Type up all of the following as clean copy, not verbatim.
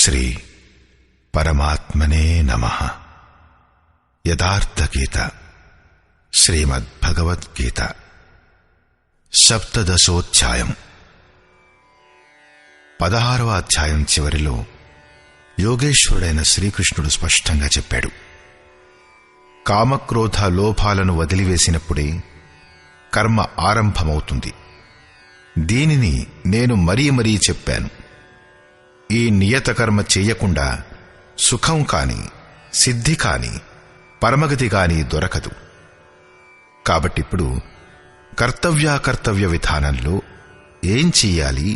శ్రీ పరమాత్మనే నమః. యథార్థ గీత శ్రీమద్భగవద్గీత సప్తదశోధ్యాయం 16వ అధ్యాయం చివరిలో యోగేశ్వరుడైన శ్రీకృష్ణుడు స్పష్టంగా చెప్పాడు, కామక్రోధ లోభాలను వదిలివేసినప్పుడే కర్మ ఆరంభమవుతుంది. దీనిని నేను మరీ మరీ చెప్పాను. ఈ నియత కర్మ చెయ్యకుండా సుఖం కాని, సిద్ధి కాని, పరమగతి కాని దొరకదు. కాబట్టిప్పుడు కర్తవ్యాకర్తవ్య విధానంలో ఏం చెయ్యాలి,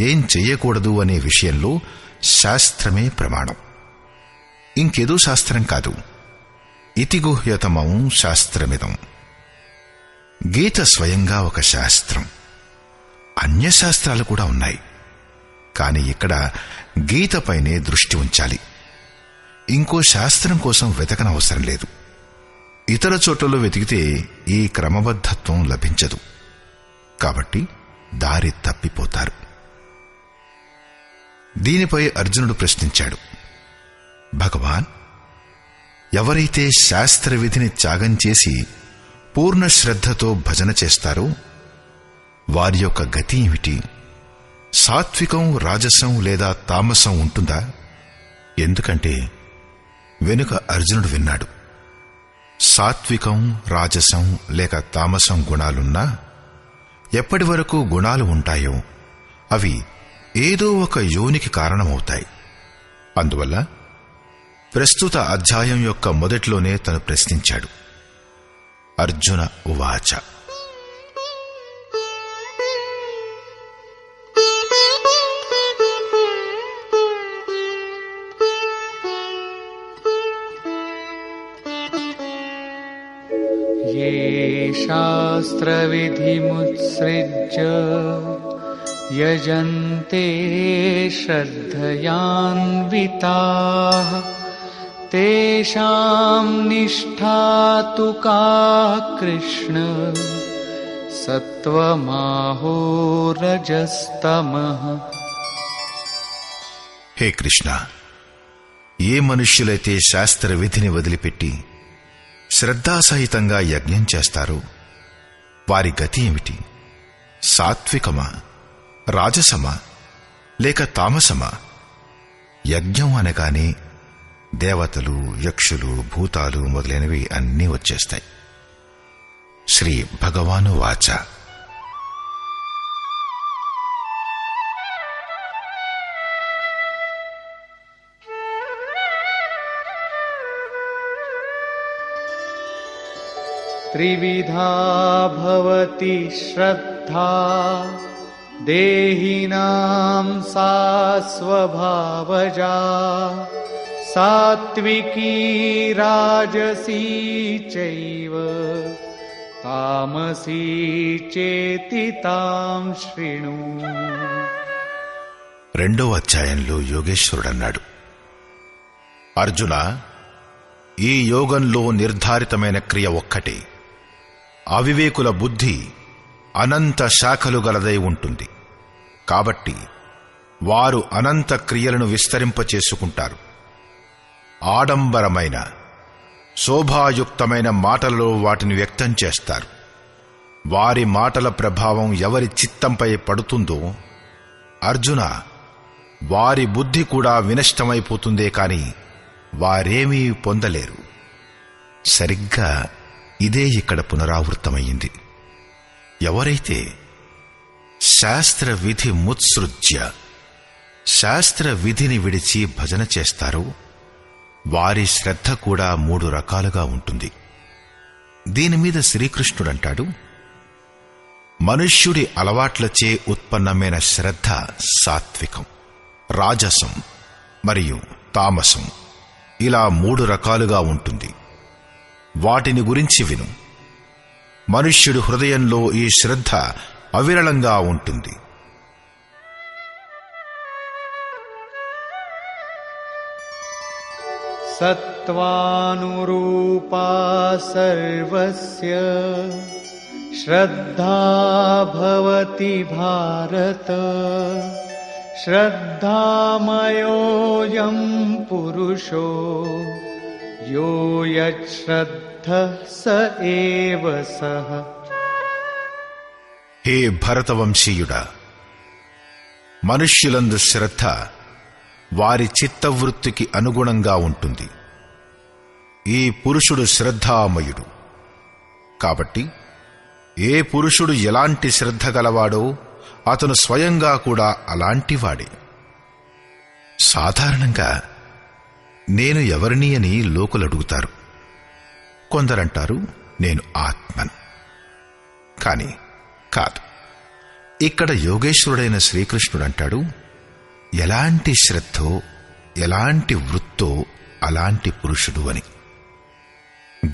ఏం చెయ్యకూడదు అనే విషయంలో శాస్త్రమే ప్రమాణం. ఇంకేదో శాస్త్రం కాదు. ఇతి గుహ్యతమం శాస్త్రమిదం. గీత స్వయంగా ఒక శాస్త్రం. అన్యశాస్త్రాలు కూడా ఉన్నాయి. కాని ఇక్కడ గీతపైనే దృష్టి ఉంచాలి. ఇంకో శాస్త్రం కోసం వెతకనవసరం లేదు. ఇతర చోట్లలో వెతికితే ఈ క్రమబద్ధత్వం లభించదు. కాబట్టి దారి తప్పిపోతారు. దీనిపై అర్జునుడు ప్రశ్నించాడు, భగవాన్, ఎవరైతే శాస్త్ర విధిని త్యాగం చేసి పూర్ణ శ్రద్ధతో భజన చేస్తారో వారి యొక్క గతి ఏమిటి? సాత్వికం, రాజసం లేదా తామసం ఉంటుందా? ఎందుకంటే వెనుక అర్జునుడు విన్నాడు, సాత్వికం, రాజసం లేక తామసం గుణాలున్నా ఎప్పటి వరకు గుణాలు ఉంటాయో అవి ఏదో ఒక యోనికి కారణమవుతాయి. అందువల్ల ప్రస్తుత అధ్యాయం యొక్క మొదట్లోనే తను ప్రశ్నించాడు. అర్జున ఉవాచ, ये शास्त्रविधिमुत्सृज्य यजन्ते श्रद्धयान्विताः तेषां निष्ठा तु का कृष्ण सत्त्वमाहो रजस्तमः. హే కృష్ణ, ఏ మనుష్యులైతే శాస్త్ర విధిని వదిలిపెట్టి శ్రద్ధాసహితంగా యజ్ఞం చేస్తారో వారి గతి ఏమిటి? సాత్వికమా, రాజసమా లేక తామసమా? యజ్ఞం అనగానే దేవతలు, యక్షులు, భూతాలు మొదలైనవి అన్నీ వచ్చేస్తాయి. శ్రీ భగవాను వాచ, त्रिविधा भवति श्रद्धा देहिनां सा स्वभावजा सात्विकी राजसी चैव तामसी चेति तां शृणु. రెండవ అధ్యాయంలో యోగేశ్వరుడన్నాడు, అర్జున, ఈ యోగంలో నిర్ధారితమైన క్రియ ఒక్కటే. అవివేకుల బుద్ధి అనంత శాఖలు గలదై ఉంటుంది. కాబట్టి వారు అనంత క్రియలను విస్తరింపచేసుకుంటారు. ఆడంబరమైన, శోభాయుక్తమైన మాటలలో వాటిని వ్యక్తం చేస్తారు. వారి మాటల ప్రభావం ఎవరి చిత్తంపై పడుతుందో అర్జున, వారి బుద్ధి కూడా వినష్టమైపోతుందే కాని వారేమీ పొందలేరు. సరిగ్గా ఇదే ఇక్కడ పునరావృతమయ్యింది. ఎవరైతే శాస్త్ర విధి ముత్సృజ్య, శాస్త్ర విధిని విడిచి భజన చేస్తారో వారి శ్రద్ధ కూడా 3 రకాలుగా ఉంటుంది. దీనిమీద శ్రీకృష్ణుడంటాడు, మనుష్యుడి అలవాట్లచే ఉత్పన్నమైన శ్రద్ధ సాత్వికం, రాజసం మరియు తామసం, ఇలా 3 రకాలుగా ఉంటుంది. వాటిని గురించి విను. మనుష్యుడి హృదయంలో ఈ శ్రద్ధ అవిరళంగా ఉంటుంది. सत्त्वानुरूपा सर्वस्य श्रद्धा भवति भारत श्रद्धामयोऽयं पुरुषो यो यच्छ्रद्धः स एव सः। హే భరతవంశీయుడా, మనుష్యులందు శ్రద్ధ వారి చిత్తవృత్తికి అనుగుణంగా ఉంటుంది. ఈ పురుషుడు శ్రద్ధామయుడు. కాబట్టి ఏ పురుషుడు ఎలాంటి శ్రద్ధ గలవాడో అతను స్వయంగా కూడా అలాంటివాడే. సాధారణంగా నేను ఎవరిని అని లోకులడుగుతారు. కొందరంటారు నేను ఆత్మను. కాని కాదు. ఇక్కడ యోగేశ్వరుడైన శ్రీకృష్ణుడంటాడు, ఎలాంటి శ్రద్ధో ఎలాంటి వృత్తో అలాంటి పురుషుడు అని.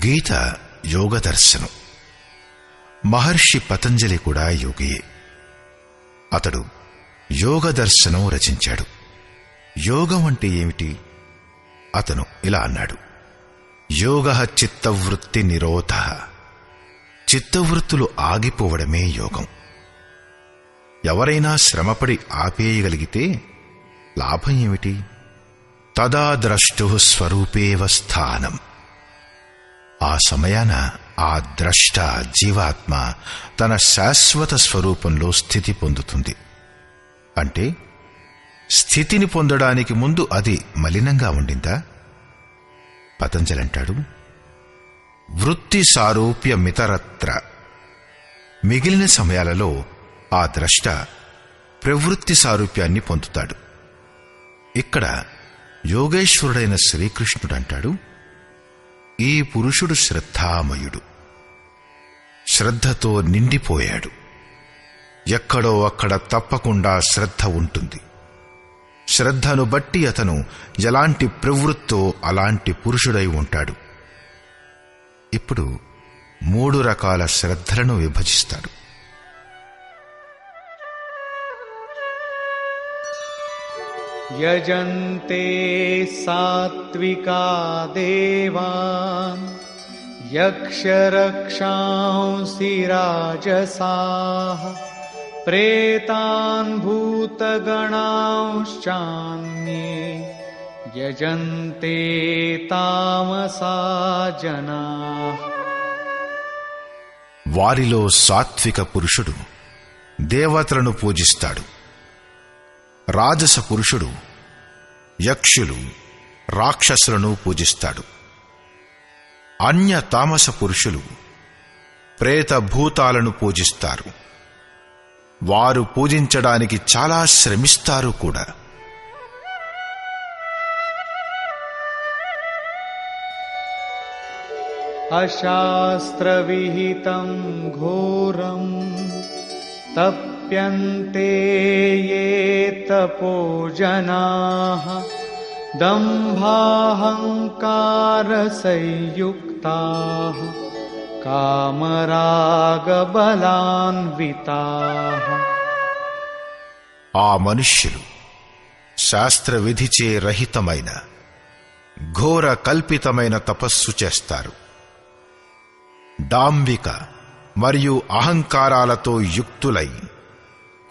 గీత యోగ దర్శనం. మహర్షి పతంజలి కూడా యోగియే. అతడు యోగ దర్శనం రచించాడు. యోగం అంటే ఏమిటి? అతను ఇలా అన్నాడు, యోగః చిత్తవృత్తి నిరోధః. చిత్తవృత్తులు ఆగిపోవడమే యోగం. ఎవరైనా శ్రమపడి ఆపేయగలిగితే లాభం ఏమిటి? తదా ద్రష్టుః స్వరూపేవ స్థానం. ఆ సమయాన ఆ ద్రష్ట జీవాత్మ తన శాశ్వత స్వరూపంలో స్థితి పొందుతుంది. అంటే స్థితిని పొందడానికి ముందు అది మలినంగా ఉండిందా? పతంజలి అంటాడు, వృత్తి సారూప్యమితరత్ర. మిగిలిన సమయాలలో ఆ ద్రష్ట ప్రవృత్తి సారూప్యాన్ని పొందుతాడు. ఇక్కడ యోగేశ్వరుడైన శ్రీకృష్ణుడంటాడు, ఈ పురుషుడు శ్రద్ధామయుడు. శ్రద్ధతో నిండిపోయాడు. ఎక్కడో అక్కడ తప్పకుండా శ్రద్ధ ఉంటుంది. శ్రద్ధను బట్టి అతను ఎలాంటి ప్రవృత్తో అలాంటి పురుషుడై ఉంటాడు. ఇప్పుడు 3 రకాల శ్రద్ధలను విభజిస్తాడు. యజంతే సాత్వికా దేవాన్ యక్షరక్షాంసి రాజసాః ప్రేతాన్ భూతగణాంశ్చాన్యే యజంతే తామసా జనాః. వారిలో సాత్విక పురుషుడు దేవతలను పూజిస్తాడు. రాజస పురుషుడు యక్షులు రాక్షసులను పూజిస్తాడు. అన్య తామస పురుషులు ప్రేత భూతాలను పూజిస్తారు. వారు పూజించడానికి చాలా శ్రమిస్తారు కూడా. అశాస్త్రవిహితం ఘోరం తప్యంతే యే తపో జనాః దంభాహంకార సంయుక్తాః కామరాగబలాన్వితాః. ఆ మనుష్యులు శాస్త్రవిధిచే రహితమైన ఘోర కల్పితమైన తపస్సు చేస్తారు. డాంబిక మరియు అహంకారాలతో యుక్తులై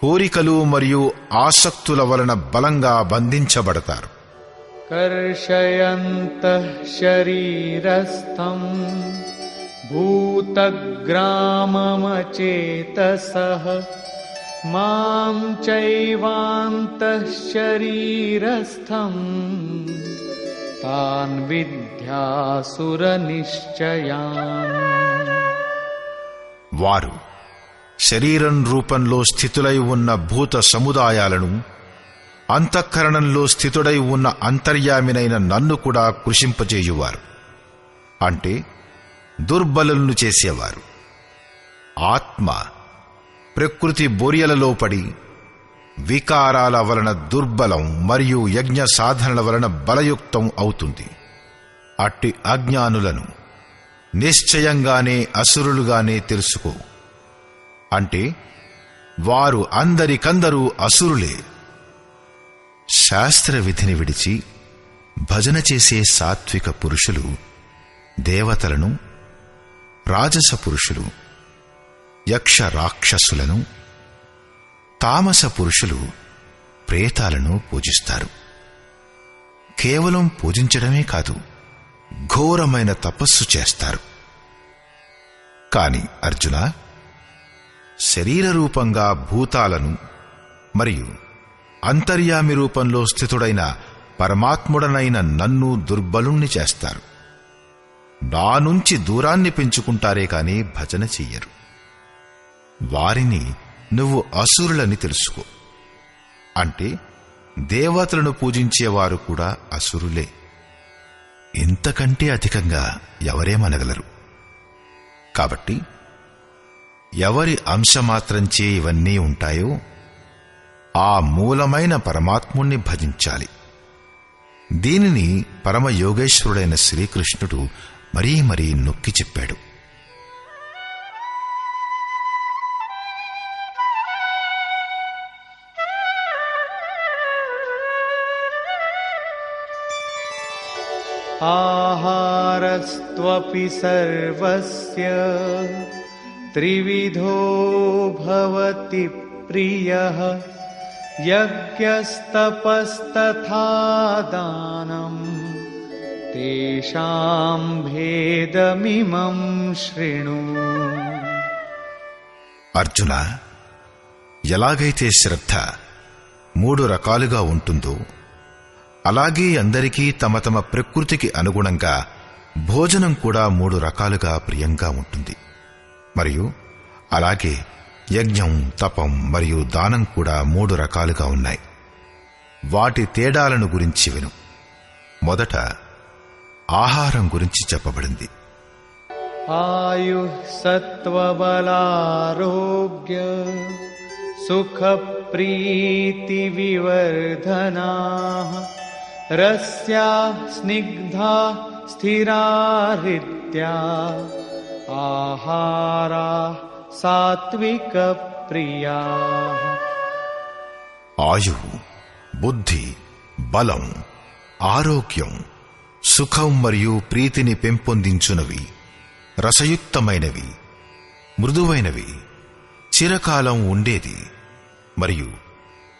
కోరికలు మరియు ఆసక్తుల వలన బలంగా బంధించబడతారు. కర్షయంతః శరీరస్థం భూతగ్రామమచేతసః మాం చైవాంతః శరీరస్థం తాన్ విద్యాసుర నిశ్చయాన్. వారు శరీరం రూపంలో స్థితులై ఉన్న భూత సముదాయాలను, అంతఃకరణంలో స్థితుడై ఉన్న అంతర్యామినైన నన్ను కూడా కృషింపజేయువారు. అంటే దుర్బలులను చేసేవారు. ఆత్మ ప్రకృతి బొరియలలో పడి వికారాల వలన దుర్బలం మరియు యజ్ఞ సాధనల వలన బలయుక్తం అవుతుంది. అట్టి అజ్ఞానులను నిశ్చయంగానే అసురులుగానే తెలుసుకో. అంటే వారు అందరికందరూ అసురులే. శాస్త్రవిధిని విడిచి భజన చేసే సాత్విక పురుషులు దేవతలను, రాజస పురుషులు యక్ష రాక్షసులను, తామస పురుషులు ప్రేతాలను పూజిస్తారు. కేవలం పూజించడమే కాదు, ఘోరమైన తపస్సు చేస్తారు. కాని అర్జున, శరీర రూపంగా భూతాలను మరియు అంతర్యామి రూపంలో స్థితుడైన పరమాత్ముడనైన నన్ను దుర్బలుణ్ణి చేస్తారు. నా నుంచి దూరాన్ని పెంచుకుంటారే కాని భజన చెయ్యరు. వారిని నువ్వు అసురులని తెలుసుకో. అంటే దేవతలను పూజించేవారు కూడా అసురులే. ఇంతకంటే అధికంగా ఎవరేమనగలరు? కాబట్టి ఎవరి అంశమాత్రంచే ఇవన్నీ ఉంటాయో ఆ మూలమైన పరమాత్ముణ్ణి భజించాలి. దీనిని పరమయోగేశ్వరుడైన శ్రీకృష్ణుడు మరీ మరీ నొక్కి చెప్పాడు. ఆహారస్త్వపి సర్వస్య త్రివిధో భవతి ప్రియః యజ్ఞస్తపస్తథా దానం తేషాం భేదమిమం శృణు. అర్జున, ఎలాగైతే శ్రద్ధ 3 రకాలుగా ఉంటుందో అలాగే అందరికీ తమ తమ ప్రకృతికి అనుగుణంగా భోజనం కూడా 3 రకాలుగా ప్రియంగా ఉంటుంది. మరియు అలాగే యజ్ఞం, తపం మరియు దానం కూడా 3 రకాలుగా ఉన్నాయి. వాటి తేడాలను గురించి విను. మొదట ఆహారం గురించి చెప్పబడింది. ఆయు సత్వబలారోగ్య సుఖ ప్రీతి వివర్ధనాః రస్యా స్నిగ్ధా స్థిరారిత్యా ఆహారా సాత్విక ప్రియాః. ఆయువు, బుద్ధి, బలం, ఆరోగ్యం, సుఖం మరియు ప్రీతిని పెంపొందించునవి, రసయుక్తమైనవి, మృదువైనవి, చిరకాలం ఉండేది మరియు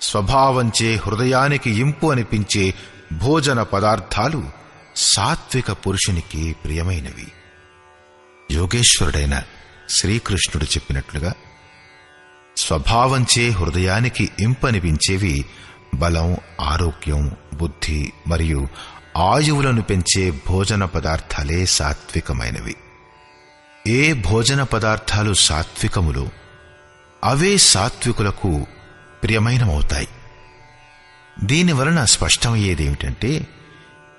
స్వభావంచే హృదయానికి ఇంపు అనిపించే భోజన పదార్థాలు సాత్విక పురుషునికి ప్రియమైనవి. యోగేశ్వరుడైన శ్రీకృష్ణుడు చెప్పినట్లుగా స్వభావంచే హృదయానికి ఇంపనిపించేవి బలం, ఆరోగ్యం, బుద్ధి మరియు ఆయువులను పెంచే భోజన పదార్థాలే సాత్వికమైనవి. ఏ భోజన పదార్థాలు సాత్వికములో అవే సాత్వికులకు ప్రియమైనమవుతాయి. దీనివలన స్పష్టమయ్యేదేమిటంటే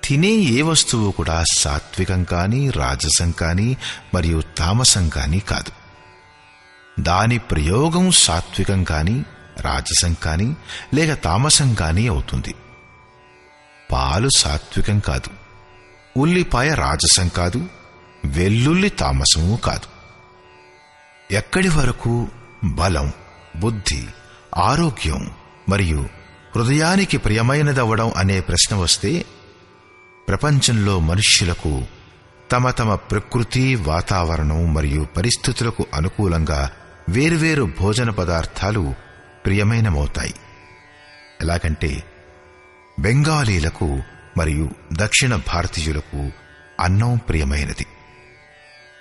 తినే ఏ వస్తువు కూడా సాత్వికం కానీ, రాజసం కానీ మరియు తామసం కానీ కాదు. దాని ప్రయోగం సాత్వికం కానీ, రాజసం కానీ లేక తామసం కానీ అవుతుంది. పాలు సాత్వికం కాదు, ఉల్లిపాయ రాజసం కాదు, వెల్లుల్లి తామసము కాదు. ఎక్కడి వరకు బలం, బుద్ధి, ఆరోగ్యం మరియు హృదయానికి ప్రియమైనదవడం అనే ప్రశ్న వస్తే ప్రపంచంలో మనుష్యులకు తమ తమ ప్రకృతి, వాతావరణం మరియు పరిస్థితులకు అనుకూలంగా వేర్వేరు భోజన పదార్థాలు ప్రియమైనమవుతాయి. ఎలాగంటే బెంగాలీలకు మరియు దక్షిణ భారతీయులకు అన్నం ప్రియమైనది.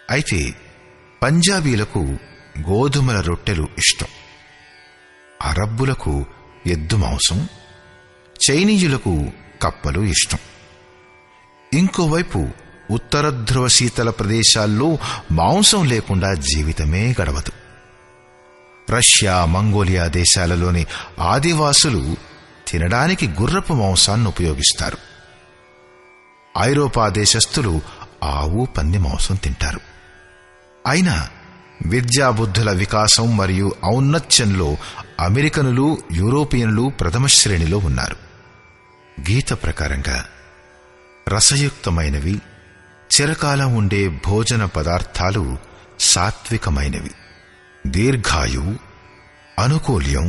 అయితే పంజాబీలకు గోధుమల రొట్టెలు ఇష్టం, అరబ్బులకు ఎద్దు మాంసం, చైనీయులకు కప్పలు ఇష్టం. ఇంకోవైపు ఉత్తర ధ్రువ శీతల ప్రదేశాల్లో మాంసం లేకుండా జీవితమే గడవదు. రష్యా, మంగోలియా దేశాలలోని ఆదివాసులు తినడానికి గుర్రపు మాంసాన్ని ఉపయోగిస్తారు. ఐరోపా దేశస్థులు ఆవు, పంది మాంసం తింటారు. అయినా విద్యాబుద్ధుల వికాసం మరియు ఔన్నత్యంలో అమెరికనులు, యూరోపియన్లు ప్రథమ శ్రేణిలో ఉన్నారు. గీత ప్రకారంగా రసయుక్తమైనవి, చిరకాలం ఉండే భోజన పదార్థాలు సాత్వికమైనవి. దీర్ఘాయువు, అనుకూల్యం,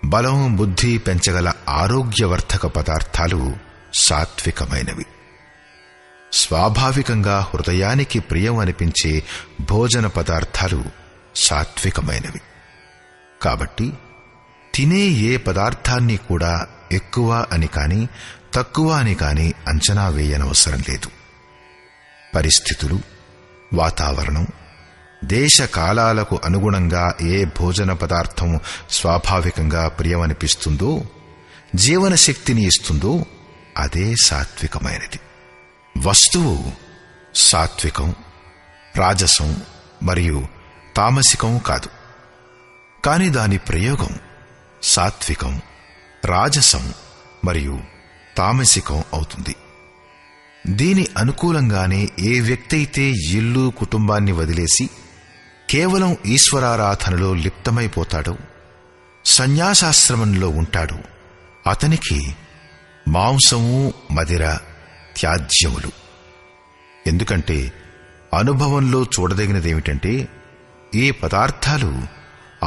బలం, బుద్ధి పెంచగల ఆరోగ్యవర్ధక పదార్థాలు సాత్వికమైనవి. స్వాభావికంగా హృదయానికి ప్రియం అనిపించే భోజన పదార్థాలు సాత్వికమైనవి. కాబట్టి తినే ఏ పదార్థాన్ని కూడా ఎక్కువ అని కాని తక్కువ అని కాని అంచనా వేయనవసరం లేదు. పరిస్థితులు, వాతావరణం, దేశ కాలాలకు అనుగుణంగా ఏ భోజన పదార్థం స్వాభావికంగా ప్రియమనిపిస్తుందో, జీవన శక్తిని ఇస్తుందో అదే సాత్వికమైనది. వస్తువు సాత్వికం, రాజసం మరియు తామసికం కాదు, కాని దాని ప్రయోగం సాత్వికం, రాజసం మరియు తామసికం అవుతుంది. దీని అనుకూలంగానే ఏ వ్యక్తి అయితే ఇల్లు కుటుంబాన్ని వదిలేసి కేవలం ఈశ్వరారాధనలో లిప్తమైపోతాడో, సన్యాసాశ్రమంలో ఉంటాడో అతనికి మాంసము, మదిర త్యాజ్యములు. ఎందుకంటే అనుభవంలో చూడదగినదేమిటంటే ఈ పదార్థాలు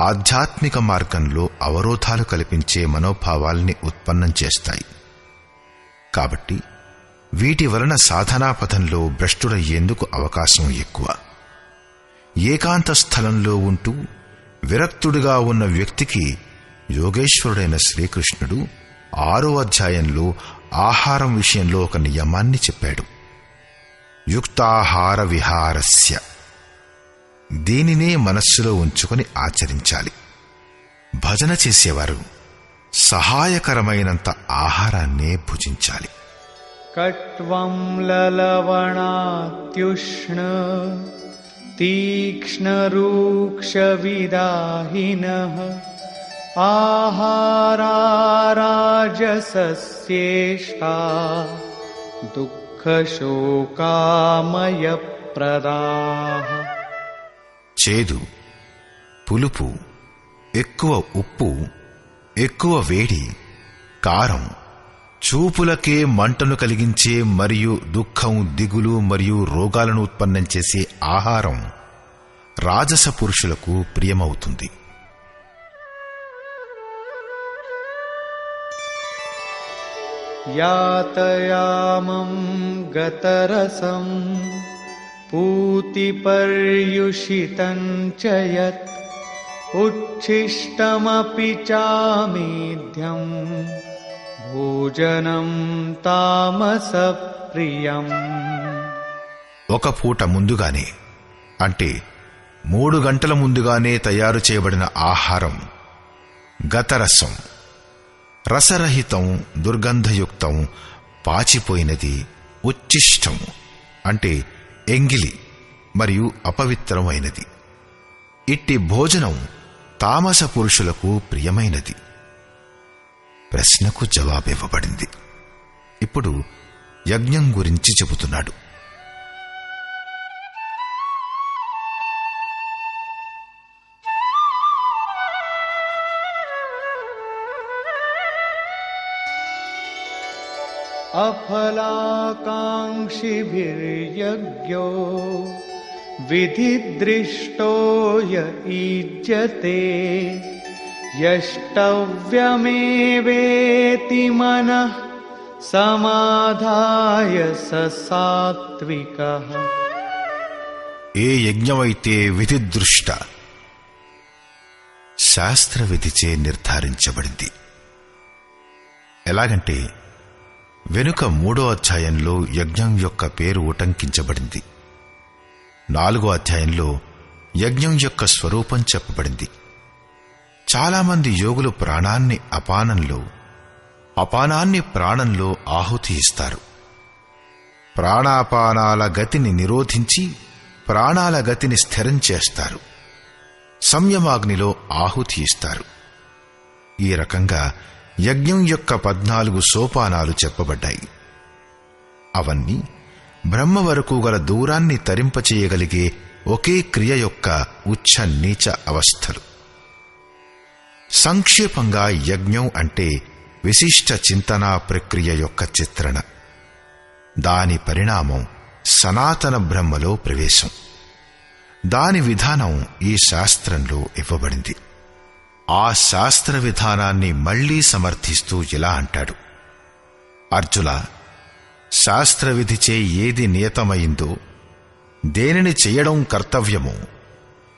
ఆధ్యాత్మిక మార్గంలో అవరోధాలు కల్పించే మనోభావాల్ని ఉత్పన్నం చేస్తాయి. కాబట్టి వీటి వలన సాధనాపథంలో భ్రష్టుడయ్యేందుకు అవకాశం ఎక్కువ. ఏకాంత స్థలంలో ఉంటూ విరక్తుడిగా ఉన్న వ్యక్తికి యోగేశ్వరుడైన శ్రీకృష్ణుడు 6వ అధ్యాయంలో ఆహారం విషయంలో ఒక నియమాన్ని చెప్పాడు. యుక్తాహార విహారస్య. దీనినే మనస్సులో ఉంచుకొని ఆచరించాలి. భజన చేసేవారు సహాయకరమైనంత ఆహారాన్నే భుజించాలి. కట్వం లలవణాత్యుష్ణ తీక్ష్ణరూక్షవిదాహినః ఆహారారాజసస్యేష్టా దుఃఖశోకామయప్రదాః. చేదు, పులుపు, ఎక్కువ ఉప్పు, ఎక్కువ వేడి, కారం, చూపులకే మంటను కలిగించే మరియు దుఃఖం, దిగులు మరియు రోగాలను ఉత్పన్నం చేసే ఆహారం రాజస పురుషులకు ప్రియమవుతుంది. యాతయామం గతరసం పూతిపర్యుషితం చ యత్ ఉచ్ఛిష్టమపి చామేధ్యం భోజనం తామసప్రియం. ఒక పూట ముందుగానే అంటే 3 గంటల ముందుగానే తయారు చేయబడిన ఆహారం గతరసం, రసరహితం, దుర్గంధయుక్తం, పాచిపోయినది, ఉచ్ఛిష్టం అంటే ఎంగిలి మరియు అపవిత్రమైనది. ఇట్టి భోజనం తామస పురుషులకు ప్రియమైనది. ప్రశ్నకు జవాబివ్వబడింది. ఇప్పుడు యజ్ఞం గురించి చెబుతున్నాడు. అఫలాకాంక్షిభిర్యజ్ఞో విధిదృష్టో య ఈజ్యతే యష్టవ్యమేవేతి మనః సమాధాయ స సాత్వికః. ఏ యజ్ఞమైతే విధిదృష్ట శాస్త్ర విధిచే నిర్ధారించబడింది. ఎలాగంటే వెనుక 3వ అధ్యాయంలో యజ్ఞం యొక్క పేరు ఉటంకించబడింది. 4వ అధ్యాయంలో యజ్ఞం యొక్క స్వరూపం చెప్పబడింది. చాలామంది యోగులు ప్రాణాన్ని అపానంలో, అపానాన్ని ప్రాణంలో ఆహుతి ఇస్తారు. ప్రాణాపానాల గతిని నిరోధించి ప్రాణాల గతిని స్థిరం చేస్తారు. సంయమాగ్నిలో ఆహుతి ఇస్తారు. ఈ రకంగా యజ్ఞం యొక్క 14 సోపానాలు చెప్పబడ్డాయి. అవన్నీ బ్రహ్మ వరకు గల దూరాన్ని తరింపచేయగలిగే ఒకే క్రియ యొక్క ఉచ్ఛ నీచ అవస్థలు. సంక్షేపంగా యజ్ఞం అంటే విశిష్ట చింతనా ప్రక్రియ యొక్క చిత్రణ. దాని పరిణామం సనాతన బ్రహ్మలో ప్రవేశం. దాని విధానం ఈ శాస్త్రంలో ఇవ్వబడింది. ఆ శాస్త్ర విధానాన్ని మళ్లీ సమర్థిస్తూ ఇలా అంటాడు: అర్జున, శాస్త్ర విధిచే ఏది నియతమైందో, దేనిని చెయ్యడం కర్తవ్యమో,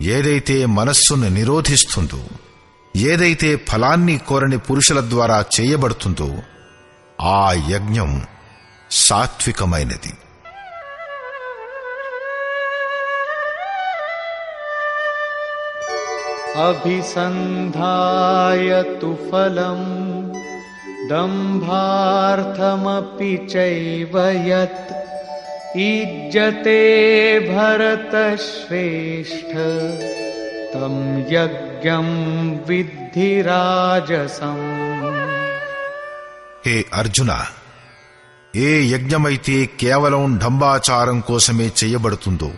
ఏదైతే మనస్సును నిరోధిస్తుందో, ఏదైతే ఫలాన్ని కోరని పురుషుల ద్వారా చేయబడుతుందో ఆ యజ్ఞం సాత్వికమైనది. అభిసంధాయ తు ఫలం దంభార్థమపి చైవ యత్ ఈజ్జతే భరతశ్రేష్ఠ తం యజ్ఞం విద్ధి రాజసం. హే అర్జున, ఏ యజ్ఞమైతే కేవలం డంబాచారం కోసమే చేయబడుతుందో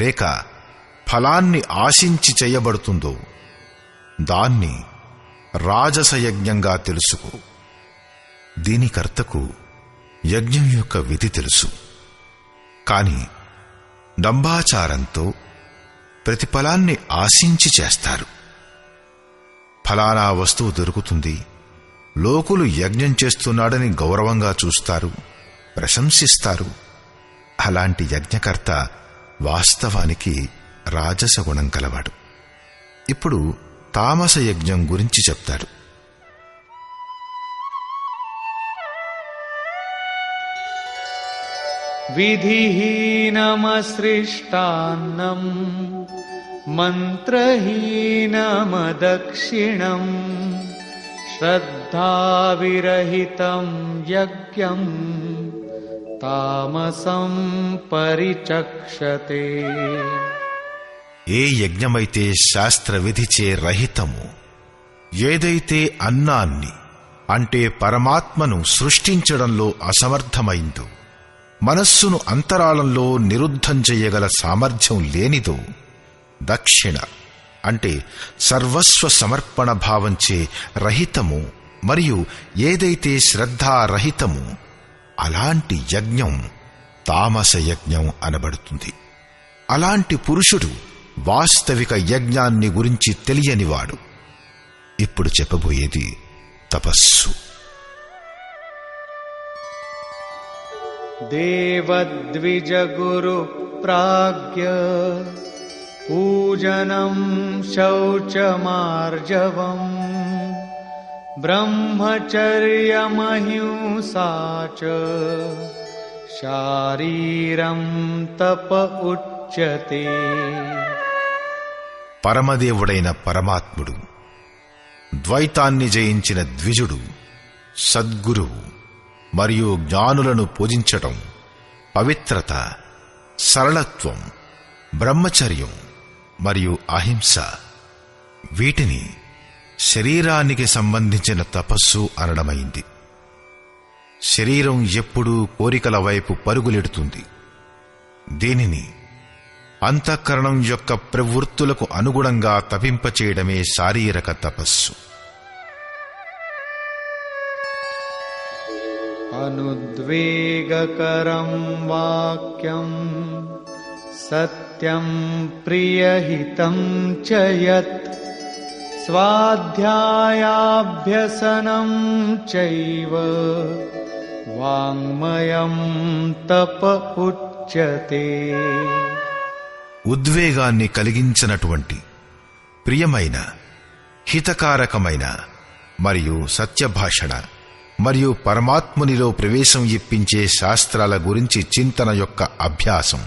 లేక ఫలాన్ని ఆశించి చేయబడుతుందో దాన్ని రాజసయజ్ఞంగా తెలుసుకో. దీని కర్తకు యజ్ఞం యొక్క విధి తెలుసు. కాని డంబాచారంతో ప్రతిఫలాన్ని ఆశించి చేస్తారు. ఫలానా వస్తువు దొరుకుతుంది, లోకులు యజ్ఞం చేస్తున్నాడని గౌరవంగా చూస్తారు, ప్రశంసిస్తారు. అలాంటి యజ్ఞకర్త వాస్తవానికి రాజస గుణం కలవాడు. ఇప్పుడు తామస యజ్ఞం గురించి చెప్తాడు. విధిహీనమసృష్టాన్నం మంత్రహీనమదక్షిణం శ్రద్ధావిరహితం యజ్ఞం తామసం పరిచక్షతే. ఏ యజ్ఞమైతే శాస్త్ర విధిచే రహితము, ఏదైతే అన్నాన్ని అంటే పరమాత్మను సృష్టించడంలో అసమర్థమైందో, మనస్సును అంతరాళంలో నిరుద్ధం చెయ్యగల సామర్థ్యం లేనిదో, దక్షిణ అంటే సర్వస్వ సమర్పణ భావంచే రహితము మరియు ఏదైతే శ్రద్ధారహితము, అలాంటి యజ్ఞం తామస యజ్ఞం అనబడుతుంది. అలాంటి పురుషుడు వాస్తవిక యజ్ఞాన్ని గురించి తెలియనివాడు. ఇప్పుడు చెప్పబోయేది తపస్సు. దేవద్విజగురు ప్రాజ్ఞ పూజనం శౌచమార్జవం బ్రహ్మచర్యమహింసా చ శారీరం తప ఉచ్యతే. పరమదేవుడైన పరమాత్ముడు, ద్వైతాన్ని జయించిన ద్విజుడు, సద్గురువు మరియు జ్ఞానులను పూజించటం, పవిత్రత, సరళత్వం, బ్రహ్మచర్యం మరియు అహింస, వీటిని శరీరానికి సంబంధించిన తపస్సు అనడమైంది. శరీరం ఎప్పుడూ కోరికల వైపు పరుగులెడుతుంది. దీనిని అంతఃకరణం యొక్క ప్రవృత్తులకు అనుగుణంగా తపింపచేయడమే శారీరక తపస్సు. అనుద్వేగకరం వాక్యం సత్యం ప్రియహితం చ యత్ స్వాధ్యాయాభ్యసనం చైవ వాంగ్మయం తప ఉచ్యతే. ఉద్వేగాన్ని కలిగించినటువంటి, ప్రియమైన, హితకారకమైన మరియు సత్యభాషణ మరియు పరమాత్మునిలో ప్రవేశం ఇప్పించే శాస్త్రాల గురించి చింతన యొక్క అభ్యాసం,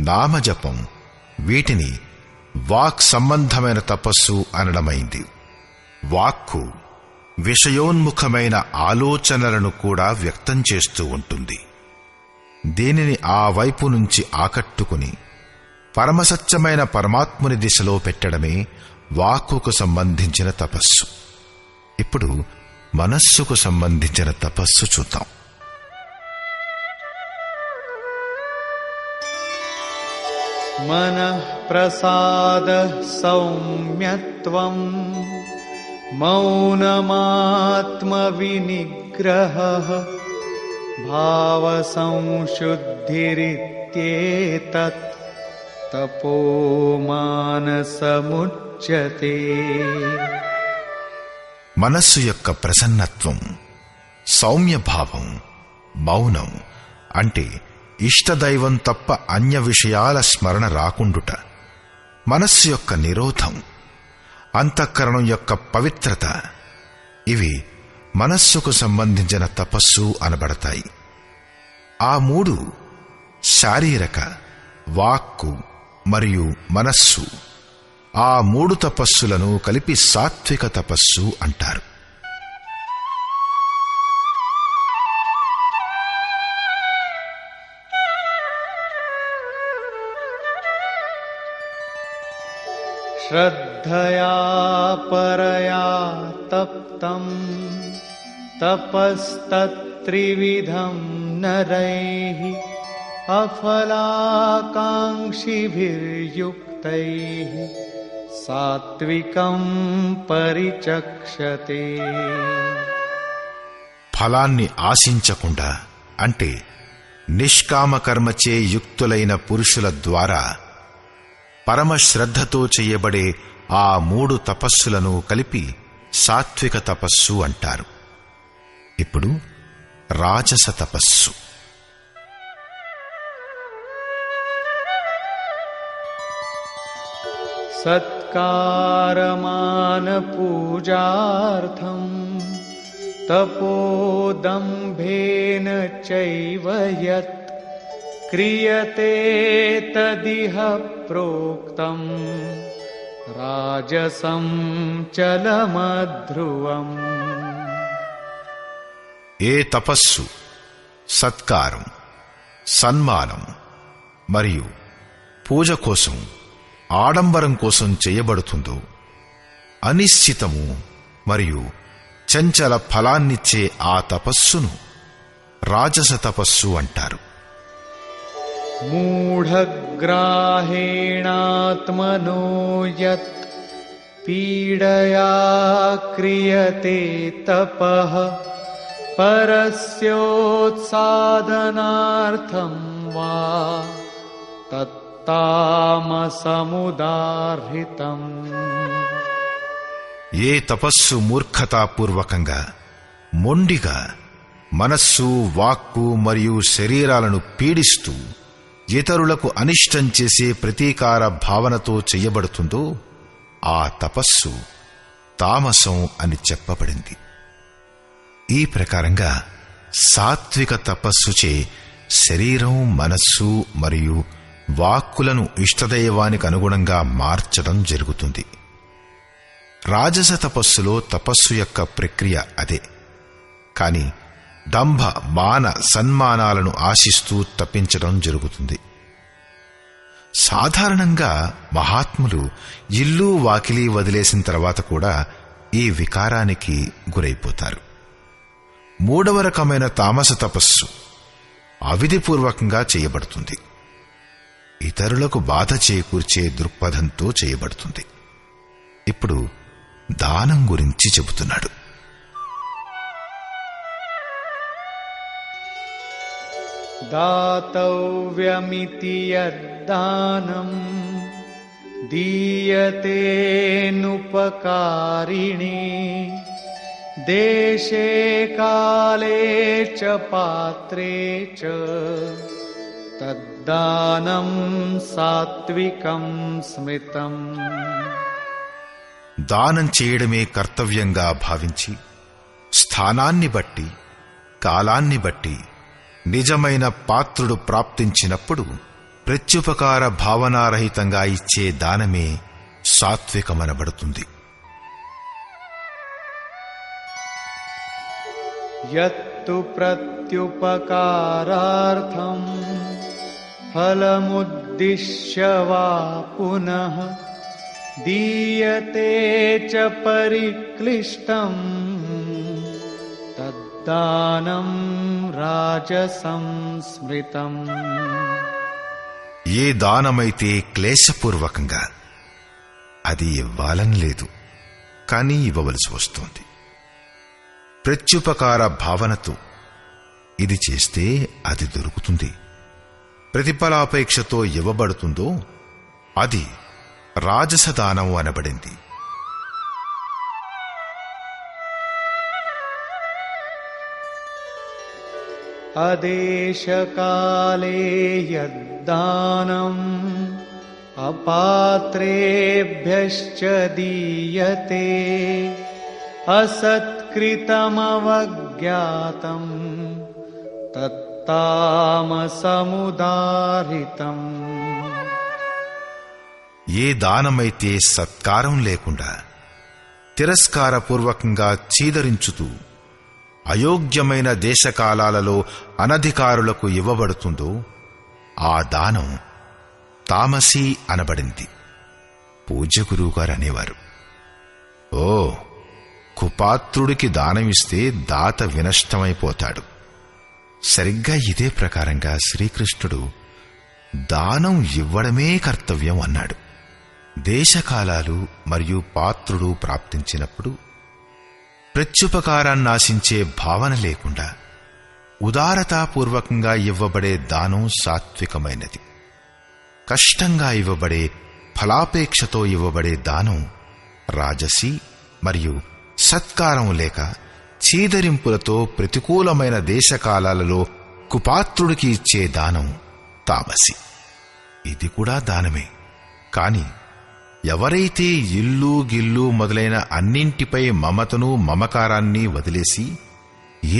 నామజపం, వీటిని వాక్ సంబంధమైన తపస్సు అనడమైంది. వాక్కు విషయోన్ముఖమైన ఆలోచనలను కూడా వ్యక్తం చేస్తూ ఉంటుంది. దీనిని ఆ వైపు నుంచి ఆకట్టుకుని పరమసత్యమైన పరమాత్ముని దిశలో పెట్టడమే వాక్కుకు సంబంధించిన తపస్సు. ఇప్పుడు మనస్సుకు సంబంధించిన తపస్సు చూద్దాం. మనః ప్రసాద సౌమ్యత్వం మౌనమాత్మ వినిగ్రహః భావ సంశుద్ధిరిత్యేతత్ తపో మానసముచ్యతే. మనస్సు యొక్క ప్రసన్నత్వం, సౌమ్యభావం, మౌనం అంటే ఇష్టదైవం తప్ప అన్య విషయాల స్మరణ రాకుండుట, మనస్సు యొక్క నిరోధం, అంతఃకరణం యొక్క పవిత్రత, ఇవి మనస్సుకు సంబంధించిన తపస్సు అనబడతాయి. ఆ మూడు శారీరక, వాక్కు మరియు మనస్సు, ఆ మూడు తపస్సులను కలిపి సాత్విక తపస్సు అంటారు. శ్రద్ధయా పరయా తప్తం తపస్తత్త్రివిధం నరైః అఫలాకాంక్షిభిర్యుక్తైః సాత్వికం పరిచక్షతే. ఫలాన్ని ఆశించకుండా, అంటే నిష్కామకర్మచే యుక్తులైన పురుషుల ద్వారా పరమశ్రద్ధతో చెయ్యబడే ఆ మూడు తపస్సులను కలిపి సాత్విక తపస్సు అంటారు. ఇప్పుడు రాజస తపస్సు. సత్కారమాన పూజార్థం తపోదంభేన చైవ యత్ క్రియతే తదిహ ప్రోక్తం రాజసం చలమధ్రువం. ఏ తపస్సు సత్కారం, సన్మానం మరియు పూజ కోసం, ఆడంబరం కోసం చేయబడుతుందో, అనిశ్చితము మరియు చంచల ఫలాన్నిచ్చే ఆ తపస్సును రాజస తపస్సు అంటారు. మూఢగ్రాహేణాత్మనో యత్ పీడయా క్రియతే తపః పరస్యోత్సాదనార్థం వా తత్తామసముదాహృతం. ఏ తపస్సు మూర్ఖతాపూర్వకంగా, మొండిగా మనస్సు, వాక్కు మరియు శరీరాలను పీడిస్తూ ఇతరులకు అనిష్టం చేసే ప్రతీకార భావనతో చెయ్యబడుతుందో ఆ తపస్సు తామసం అని చెప్పబడింది. ఈ ప్రకారంగా సాత్విక తపస్సుచే శరీరం, మనస్సు మరియు వాక్కులను ఇష్టదైవానికి అనుగుణంగా మార్చడం జరుగుతుంది. రాజస తపస్సులో తపస్సు యొక్క ప్రక్రియ అదే, కాని దంభ, మాన, సన్మానాలను ఆశిస్తూ తప్పించడం జరుగుతుంది. సాధారణంగా మహాత్ములు ఇల్లు వాకిలి వదిలేసిన తర్వాత కూడా ఈ వికారానికి గురైపోతారు. మూడవ రకమైన తామస తపస్సు అవిధిపూర్వకంగా చేయబడుతుంది. ఇతరులకు బాధ చేకూర్చే దృక్పథంతో చేయబడుతుంది. ఇప్పుడు దానం గురించి చెబుతున్నాడు. దాతవ్యమితి యద్దానం దీయతేనుపకారిణే దేశే కాలే చ పాత్రే చ తద్దానం సాత్వికం స్మృతం. దానం చేయడమే కర్తవ్యంగా భావించి స్థానాన్ని బట్టి, కాలాన్ని బట్టి నిజమైన పాత్రుడు ప్రాప్తించినప్పుడు ప్రత్యుపకార భావనారహితంగా ఇచ్చే దానమే సాత్వికమనబడుతుంది. యత్తు ప్రత్యుపకారార్థం ఫలముద్దిశ్య వా పునః దీయతే చ పరిక్లిష్టం తద్దానం రాజసం స్మృతం. ఏ దానమైతే క్లేశపూర్వకంగా, అది ఇవ్వాలని లేదు, కానీ ఇవ్వవలసి వస్తోంది. ప్రత్యుపకార భావనతో ఇది చేస్తే అది దొరుకుతుంది, ప్రతిఫలాపేక్షతో ఇవ్వబడుతుందో అది రాజసదానం అనబడింది. అదేశకాలే యద్దానం అపాత్రేభ్యశ్చ దీయతే అసత్కృతమవజ్ఞాతం తత్తామసముదారితం. ఏ దానమైతే సత్కారం లేకుండా తిరస్కారపూర్వకంగా చీదరించుతూ అయోగ్యమైన దేశకాలాలలో అనధికారులకు ఇవ్వబడుతుందో ఆ దానం తామసీ అనబడింది. పూజ్య గురువుగారు అనేవారు, ఓ కుపాత్రుడికి దానమిస్తే దాత వినష్టమైపోతాడు. సరిగ్గా ఇదే ప్రకారంగా శ్రీకృష్ణుడు దానం ఇవ్వడమే కర్తవ్యం అన్నాడు. దేశకాలాలు మరియు పాత్రుడు ప్రాప్తించినప్పుడు ప్రత్యుపకారాన్నాశించే భావన లేకుండా ఉదారతాపూర్వకంగా ఇవ్వబడే దానం సాత్వికమైనది. కష్టంగా ఇవ్వబడే, ఫలాపేక్షతో ఇవ్వబడే దానం రాజసి మరియు సత్కారం లేక చీదరింపులతో ప్రతికూలమైన దేశకాలాలలో కుపాత్రుడికి ఇచ్చే దానం తామసి. ఇది కూడా దానమే. కాని ఎవరైతే ఇల్లు గిల్లు మొదలైన అన్నింటిపై మమతను మమకారాన్ని వదిలేసి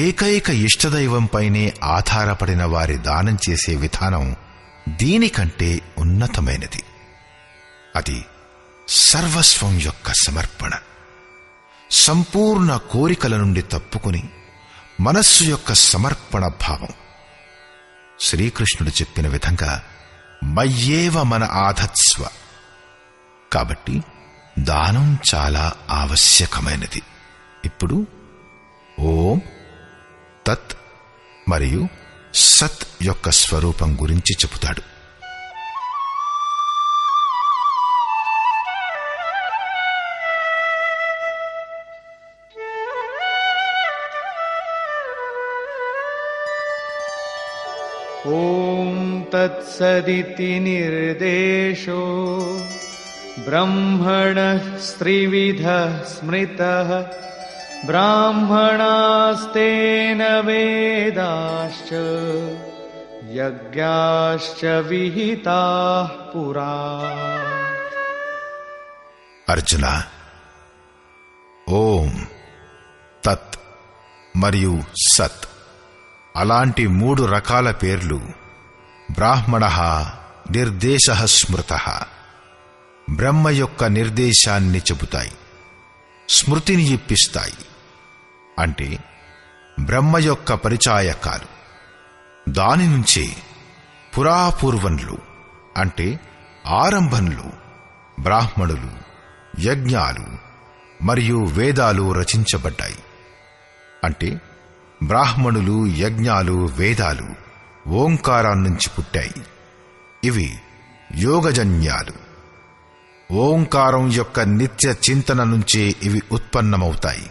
ఏకైక ఇష్టదైవంపైనే ఆధారపడిన వారి దానం చేసే విధానం దీనికంటే ఉన్నతమైనది. అది సర్వస్వం యొక్క సమర్పణ. సంపూర్ణ కోరికల నుండి తప్పుకుని మనస్సు యొక్క సమర్పణ భావం. శ్రీకృష్ణుడు చెప్పిన విధంగా మయ్యేవ మన ఆధత్స్వ. కాబట్టి దానం చాలా ఆవశ్యకమైనది. ఇప్పుడు ఓం తత్ మరియు సత్ యొక్క స్వరూపం గురించి చెబుతాడు. ఓం తత్సదితి నిర్దేశో బ్రహ్మణః త్రివిధః స్మృతః బ్రాహ్మణాస్తేన వేదాశ్చ యజ్ఞాశ్చ విహితాః పురా. అర్జున, ఓం తత్ మరియు సత్ అలాంటి 3 రకాల పేర్లు బ్రాహ్మణః నిర్దేశః స్మృతః బ్రహ్మ యొక్క నిర్దేశాన్ని చెబుతాయి, స్మృతిని ఇప్పిస్తాయి. అంటే బ్రహ్మ యొక్క పరిచాయకాలు. దాని నుంచే పురాపూర్వంలు అంటే ఆరంభంలో బ్రాహ్మణులు, యజ్ఞాలు మరియు వేదాలు రచించబడ్డాయి. అంటే బ్రాహ్మణులు, యజ్ఞాలు, వేదాలు ఓంకారాన్నించి పుట్టాయి. ఇవి యోగజన్యాలు. ఓంకారం యొక్క నిత్య చింతన నుంచే ఇవి ఉత్పన్నమవుతాయి.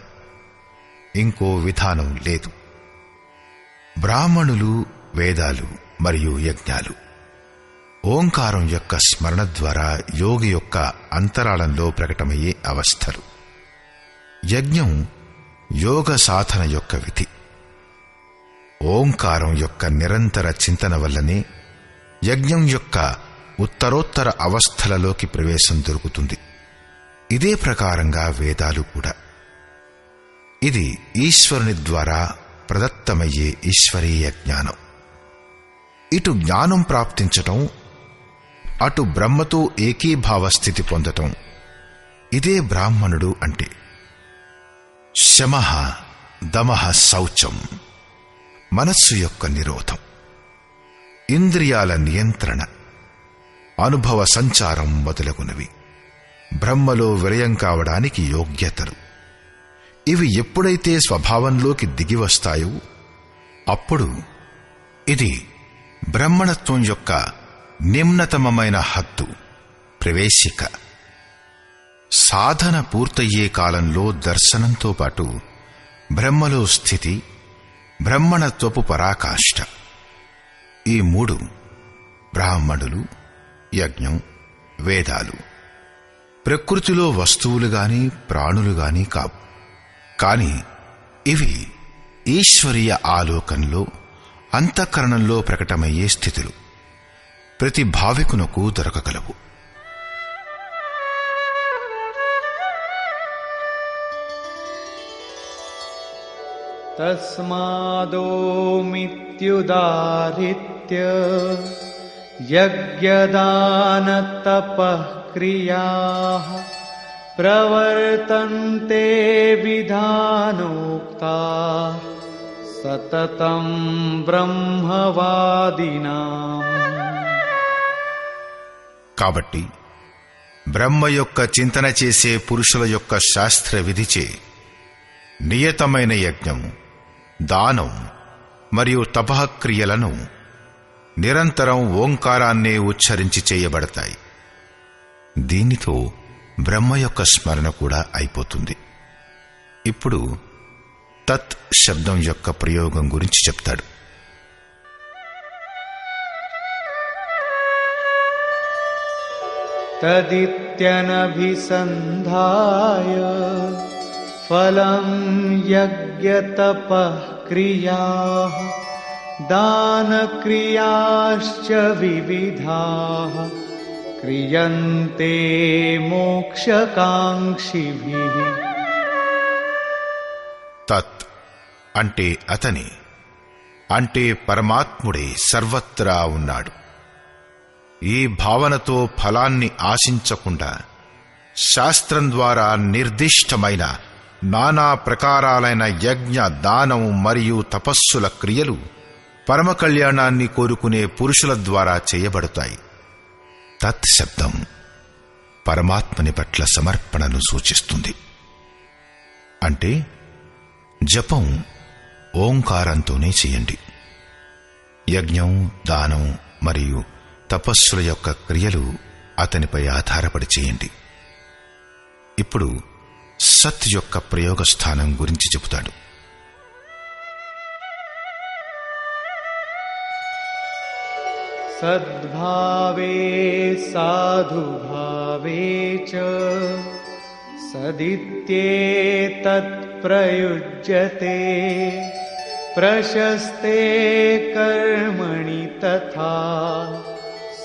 ఇంకో విధానం లేదు. బ్రాహ్మణులు, వేదాలు మరియు యజ్ఞాలు ఓంకారం యొక్క స్మరణ ద్వారా యోగి యొక్క అంతరాళంలో ప్రకటమయ్యే అవస్థలు. యజ్ఞం యోగ సాధన యొక్క విధి. ఓంకారం యొక్క నిరంతర చింతన వల్లనే యజ్ఞం యొక్క ఉత్తరోత్తర అవస్థలలోకి ప్రవేశం దొరుకుతుంది. ఇదే ప్రకారంగా వేదాలు కూడా. ఇది ఈశ్వరుని ద్వారా ప్రదత్తమయ్యే ఈశ్వరీయ జ్ఞానం. ఇటు జ్ఞానం ప్రాప్తించటం, అటు బ్రహ్మతో ఏకీభావ స్థితి పొందటం. ఇదే బ్రాహ్మణుడు అంటే. శమః, దమః, శౌచం మనస్సు యొక్క నిరోధం, ఇంద్రియాల నియంత్రణ, అనుభవ సంచారం మొదలగునవి బ్రహ్మలో విలయం కావడానికి యోగ్యతలు. ఇవి ఎప్పుడైతే స్వభావంలోకి దిగివస్తాయో అప్పుడు ఇది బ్రహ్మణత్వం యొక్క నిమ్నతమమైన హద్దు, ప్రవేశిక. సాధన పూర్తయ్యే కాలంలో దర్శనంతో పాటు బ్రహ్మలో స్థితి, బ్రహ్మణత్వపు పరాకాష్ఠ. ఈ 3 బ్రాహ్మణులు, యజ్ఞం, వేదాలు ప్రకృతిలో వస్తువులుగాని ప్రాణులుగాని కావు. కాని ఇవి ఈశ్వరీయ ఆలోకంలో, అంతఃకరణంలో ప్రకటమయ్యే స్థితులు. ప్రతి భావికునకు దొరకగలవు. తస్మాదోమిత్యుదాహృత్య యజ్ఞదానతపః క్రియాః ప్రవర్తంతే విధానోక్తాః సతతం బ్రహ్మవాదినాం. కాబట్టి బ్రహ్మ యొక్క చింతన చేసే పురుషుల యొక్క శాస్త్ర విధిచే నియతమైన యజ్ఞం, దానం మరియు తపఃక్రియలను నిరంతరం ఓంకారాన్నే ఉచ్చరించి చేయబడతాయి. దీనితో బ్రహ్మ యొక్క స్మరణ కూడా అయిపోతుంది. ఇప్పుడు తత్ శబ్దం యొక్క ప్రయోగం గురించి చెప్తాడు. తదిత్యనభిసంధాయ ఫలం యజ్ఞతపః క్రియాః దానక్రియాశ్చ వివిధాః క్రియంతే మోక్షకాంక్షిభిః. తత్ అంటే అతని, అంటే పరమాత్ముడే సర్వత్రా ఉన్నాడు. ఈ భావనతో ఫలాన్ని ఆశించకుండా శాస్త్రం ద్వారా నిర్దిష్టమైన నానా ప్రకారాలైన యజ్ఞ, దానం మరియు తపస్సుల క్రియలు పరమ కళ్యాణాన్ని కోరుకునే పురుషుల ద్వారా చేయబడతాయి. తత్ శబ్దం పరమాత్మని పట్ల సమర్పణను సూచిస్తుంది. అంటే జపం ఓంకారంతోనే చేయండి. యజ్ఞం, దానం మరియు తపస్సుల యొక్క క్రియలు అతనిపై ఆధారపడి చేయండి. ఇప్పుడు సత్ యొక్క ప్రయోగ స్థానం గురించి చెబుతాడు. సద్భావే సాధుభావే చ సదిత్యేతత్ ప్రయుజ్యతే ప్రశస్తే కర్మణి తథా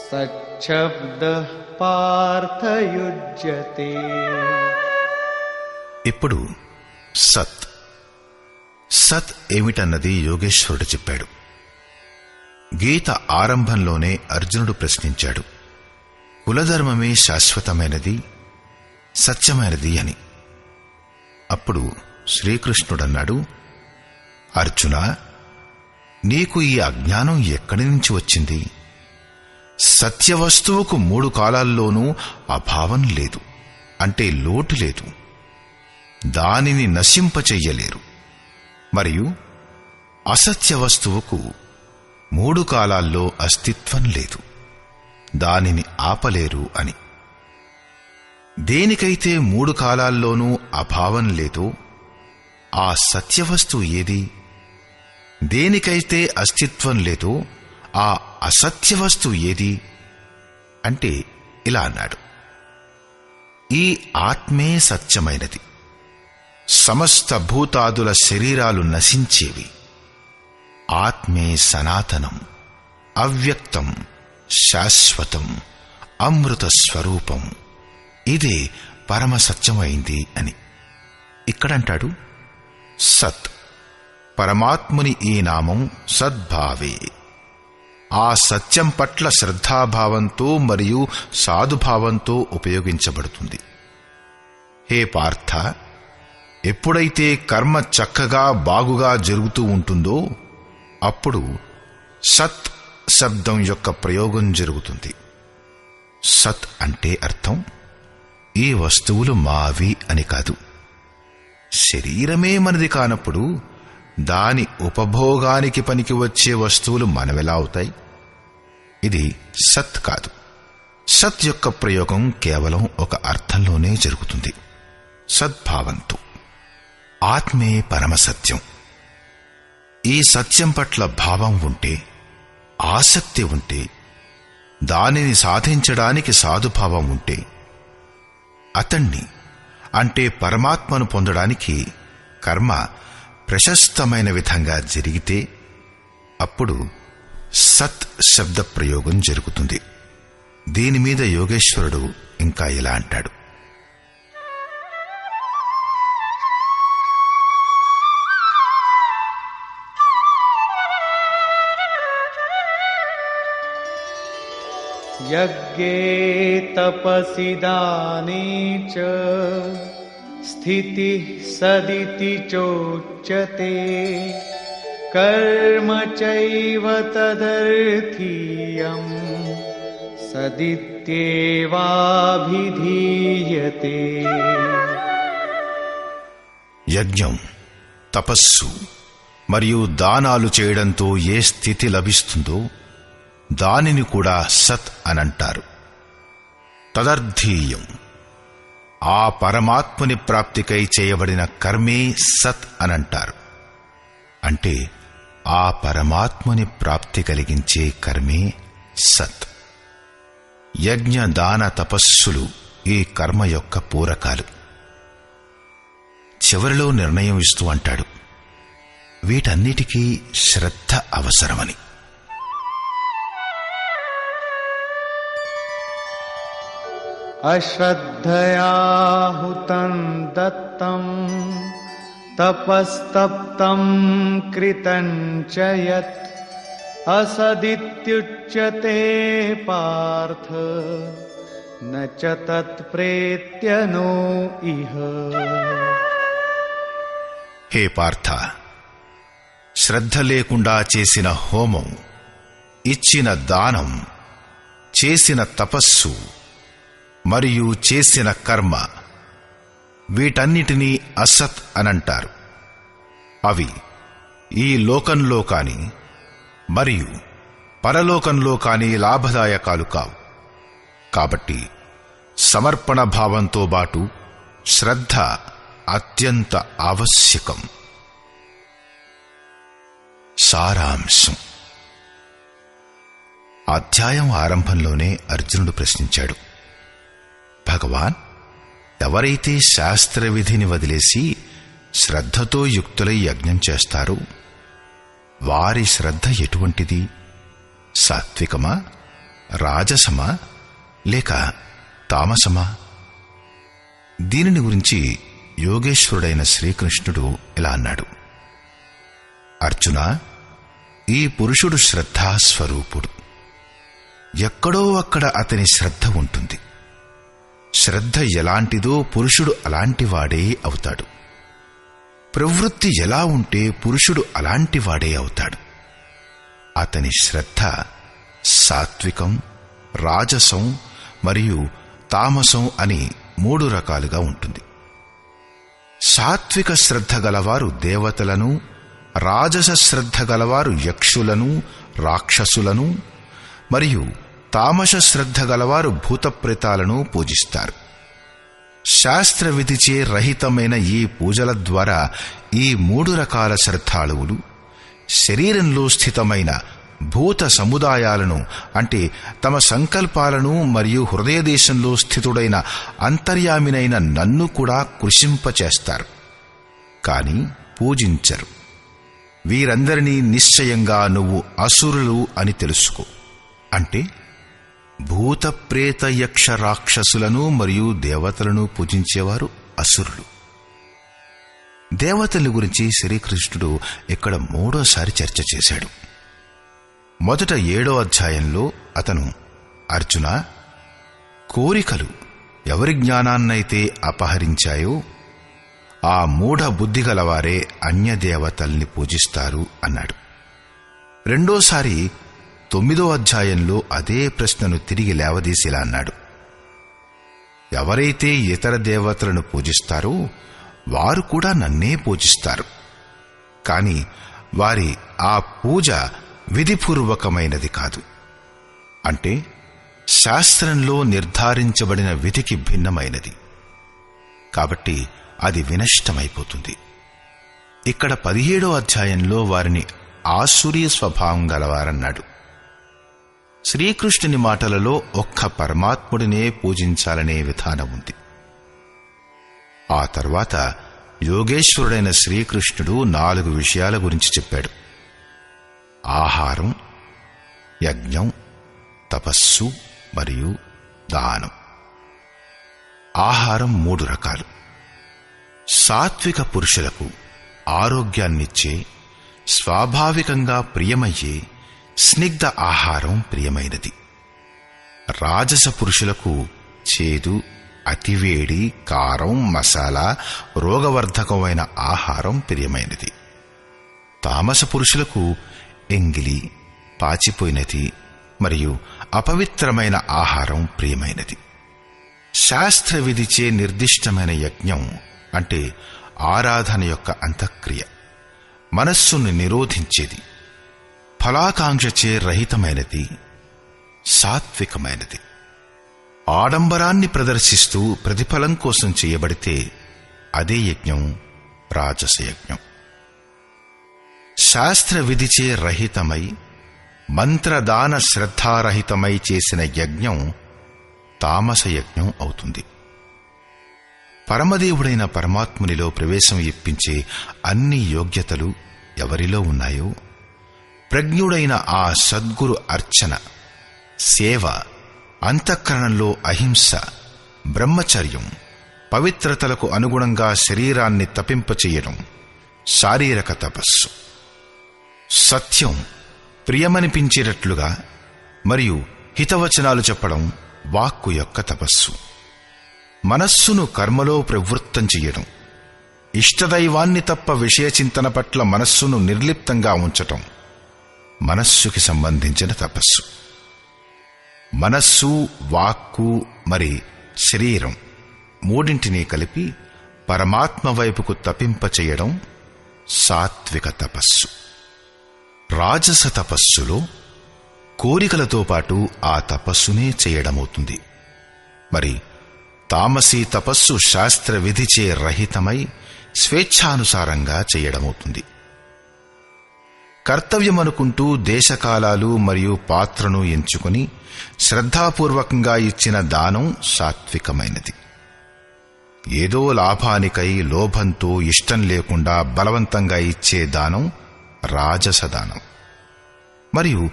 సచ్చబ్దః పార్థయుజ్యతే. ఇప్పుడు సత్ సత్ ఏమిటన్నది యోగేశ్వరుడు చెప్పాడు. గీత ఆరంభంలోనే అర్జునుడు ప్రశ్నించాడు, కులధర్మమే శాశ్వతమైనది, సత్యమైనది అని. అప్పుడు శ్రీకృష్ణుడన్నాడు, అర్జున, నీకు ఈ అజ్ఞానం ఎక్కడి నుంచి వచ్చింది? సత్యవస్తువుకు 3 కాలాల్లోనూ అభావం లేదు, అంటే లోటు లేదు. దానిని నశింపచెయ్యలేరు. మరియు అసత్య వస్తువుకు 3 కాలాల్లో అస్తిత్వం లేదు, దానిని ఆపలేరు అని. దేనికైతే 3 కాలాల్లోనూ అభావం లేదో ఆ సత్యవస్తువు ఏది? దేనికైతే అస్తిత్వం లేదో ఆ అసత్య వస్తువు ఏది? అంటే ఇలా అన్నాడు, ఈ ఆత్మే సత్యమైనది. సమస్త భూతాదుల శరీరాలు నశించేవి. ఆత్మే సనాతనం, అవ్యక్తం, శాశ్వతం, అమృత స్వరూపం. ఇదే పరమ సత్యమైంది అని. ఇక్కడంటాడు సత్. పరమాత్ముని ఈ నామం సద్భావే. ఆ సత్యం పట్ల శ్రద్ధాభావంతో మరియు సాధుభావంతో ఉపయోగించబడుతుంది. హే పార్థ, ఎప్పుడైతే కర్మ చక్కగా బాగుగా జరుగుతూ ఉంటుందో అప్పుడు సత్ శబ్దం యొక్క ప్రయోగం జరుగుతుంది. సత్ అంటే అర్థం ఈ వస్తువులు మావి అని కాదు. శరీరమే మనది కానప్పుడు దాని ఉపభోగానికి పనికి వచ్చే వస్తువులు మనమెలా అవుతాయి? ఇది సత్ కాదు. సత్ యొక్క ప్రయోగం కేవలం ఒక అర్థంలోనే జరుగుతుంది, సద్భావంతో. ఆత్మే పరమసత్యం. ఈ సత్యం పట్ల భావం ఉంటే, ఆసక్తి ఉంటే, దానిని సాధించడానికి సాధుభావం ఉంటే, అతణ్ణి అంటే పరమాత్మను పొందడానికి కర్మ ప్రశస్తమైన విధంగా జరిగితే అప్పుడు సత్ శబ్ద ప్రయోగం జరుగుతుంది. దీనిమీద యోగేశ్వరుడు ఇంకా ఇలా అంటాడు, यज्ञे तपसि दाने च स्थितिः सदिति चोच्यते कर्म चैव तदर्थीयम् सदित्येवाभिधीयते। యజ్ఞం, తపస్సు మరియు దానాలు చేయడంతో ఏ స్థితి లభిస్తుందో దానిని కూడా సత్ అనంటారు. తదర్థీయం, ఆ పరమాత్ముని ప్రాప్తికై చేయబడిన కర్మే సత్ అనంటారు. అంటే ఆ పరమాత్ముని ప్రాప్తి కలిగించే కర్మే సత్. యజ్ఞ దాన తపస్సులు ఈ కర్మ యొక్క పూరకాలు. చివరిలో నిర్ణయం ఇస్తూ అంటాడు, వీటన్నిటికీ శ్రద్ధ అవసరమని. అశ్రద్ధయా హుతం దత్తం తపస్తప్తం కృతం చ యత్ అసదిత్యుచ్యతే పార్థ న చ తత్ప్రేత్య నో ఇహ. హే పార్థ, శ్రద్ధ లేకుండా చేసిన హోమం, ఇచ్చిన దానం, చేసిన తపస్సు మరియు చేసిన కర్మ, వీటన్నిటినీ అసత్ అనంటారు. అవి ఈ లోకంలో కాని మరియు పరలోకంలో కాని లాభదాయకాలు కావు. కాబట్టి సమర్పణ భావంతో బాటు శ్రద్ధ అత్యంత ఆవశ్యకం. సారాంశం. అధ్యాయం ఆరంభంలోనే అర్జునుడు ప్రశ్నించాడు, భగవాన్, ఎవరైతే శాస్త్రవిధిని వదిలేసి శ్రద్ధతో యుక్తులై యజ్ఞం చేస్తారో వారి శ్రద్ధ ఎటువంటిది? సాత్వికమా, రాజసమా, లేక తామసమా? దీనిని గురించి యోగేశ్వరుడైన శ్రీకృష్ణుడు ఇలా అన్నాడు, అర్జున, ఈ పురుషుడు శ్రద్ధాస్వరూపుడు. ఎక్కడో అక్కడ అతని శ్రద్ధ ఉంటుంది. శ్రద్ధ ఎలాంటిదో పురుషుడు అలాంటివాడే అవుతాడు. ప్రవృత్తి ఎలా ఉంటే పురుషుడు అలాంటివాడే అవుతాడు. అతని శ్రద్ధ సాత్వికం, రాజసం మరియు తామసం అని 3 రకాలుగా ఉంటుంది. సాత్విక శ్రద్ధ గలవారు దేవతలను, రాజస శ్రద్ధ గలవారు యక్షులను, రాక్షసులను మరియు తామస శ్రద్ధ గలవారు భూతప్రేతాలను పూజిస్తారు. శాస్త్రవిధిచే రహితమైన ఈ పూజల ద్వారా ఈ 3 రకాల శ్రద్ధాళువులు శరీరంలో స్థితమైన భూత సముదాయాలను, అంటే తమ సంకల్పాలను మరియు హృదయదేశంలో స్థితుడైన అంతర్యామినైన నన్ను కూడా కృశింపచేస్తారు, కాని పూజించరు. వీరందరినీ నిశ్చయంగా నువ్వు అసురులు అని తెలుసుకో. అంటే భూత ప్రేత యక్ష రాక్షసులను మరియు దేవతలను పూజించేవారు అసురులు. దేవతల గురించి శ్రీకృష్ణుడు ఇక్కడ 3వ చర్చ చేశాడు. మొదట 7వ అధ్యాయంలో అతను, అర్జున, కోరికలు ఎవరి జ్ఞానాన్నైతే అపహరించాయో ఆ మూఢ బుద్ధి గలవారే అన్యదేవతల్ని పూజిస్తారు అన్నాడు. రెండోసారి 9వ అధ్యాయంలో అదే ప్రశ్నను తిరిగి లేవదీసేలా అన్నాడు, ఎవరైతే ఇతర దేవతలను పూజిస్తారో వారు కూడా నన్నే పూజిస్తారు, కాని వారి ఆ పూజ విధిపూర్వకమైనది కాదు. అంటే శాస్త్రంలో నిర్ధారించబడిన విధికి భిన్నమైనది. కాబట్టి అది వినష్టమైపోతుంది. ఇక్కడ 17వ అధ్యాయంలో వారిని ఆసురీ స్వభావం గలవారన్నాడు. శ్రీకృష్ణుని మాటలలో ఒక్క పరమాత్ముడినే పూజించాలనే విధానం ఉంది. ఆ తర్వాత యోగేశ్వరుడైన శ్రీకృష్ణుడు 4 విషయాల గురించి చెప్పాడు: ఆహారం, యజ్ఞం, తపస్సు మరియు దానం. ఆహారం 3 రకాలు. సాత్విక పురుషులకు ఆరోగ్యాన్నిచ్చే, స్వాభావికంగా ప్రియమయ్యే స్నిగ్ధ ఆహారం ప్రియమైనది. రాజస పురుషులకు చేదు, అతివేడి, కారం, మసాలా, రోగవర్ధకమైన ఆహారం ప్రియమైనది. తామస పురుషులకు ఎంగిలి, పాచిపోయినది మరియు అపవిత్రమైన ఆహారం ప్రియమైనది. శాస్త్ర విధిచే నిర్దిష్టమైన యజ్ఞం అంటే ఆరాధన యొక్క అంతఃక్రియ మనస్సును నిరోధించేది, ఫలాకాంక్షచే రహితమైనది, సాత్వికమైనది. ఆడంబరాన్ని ప్రదర్శిస్తూ ప్రతిఫలం కోసం చేయబడితే అదే యజ్ఞం రాజసయజ్ఞం. శాస్త్ర విధిచే రహితమై మంత్రదాన శ్రద్ధారహితమై చేసిన యజ్ఞం తామస యజ్ఞం అవుతుంది. పరమదేవుడైన పరమాత్మునిలో ప్రవేశం ఇప్పించే అన్ని యోగ్యతలు ఎవరిలో ఉన్నాయో ప్రజ్ఞుడైన ఆ సద్గురు అర్చన, సేవ, అంతఃకరణంలో అహింస, బ్రహ్మచర్యం, పవిత్రతలకు అనుగుణంగా శరీరాన్ని తపింపచేయడం శారీరక తపస్సు. సత్యం ప్రియమనిపించేటట్లుగా మరియు హితవచనాలు చెప్పడం వాక్కు యొక్క తపస్సు. మనస్సును కర్మలో ప్రవృత్తం చెయ్యడం, ఇష్టదైవాన్ని తప్ప విషయచింతన పట్ల మనస్సును నిర్లిప్తంగా ఉంచటం మనస్సుకి సంబంధించిన తపస్సు. మనస్సు, వాక్కు మరి శరీరం మూడింటినీ కలిపి పరమాత్మ వైపుకు తపింపచేయడం సాత్విక తపస్సు. రాజస తపస్సులో కోరికలతో పాటు ఆ తపస్సునే చేయడమవుతుంది. మరి తామసీ తపస్సు శాస్త్ర విధిచే రహితమై స్వేచ్ఛానుసారంగా చేయడమవుతుంది. కర్తవ్యమనుకుంటూ దేశకాలాలు మరియు పాత్రను ఎంచుకుని శ్రద్ధాపూర్వకంగా ఇచ్చిన దానం సాత్వికమైనది. ఏదో లాభానికై లోభంతో ఇష్టం లేకుండా బలవంతంగా ఇచ్చే దానం రాజసదానం. మరియు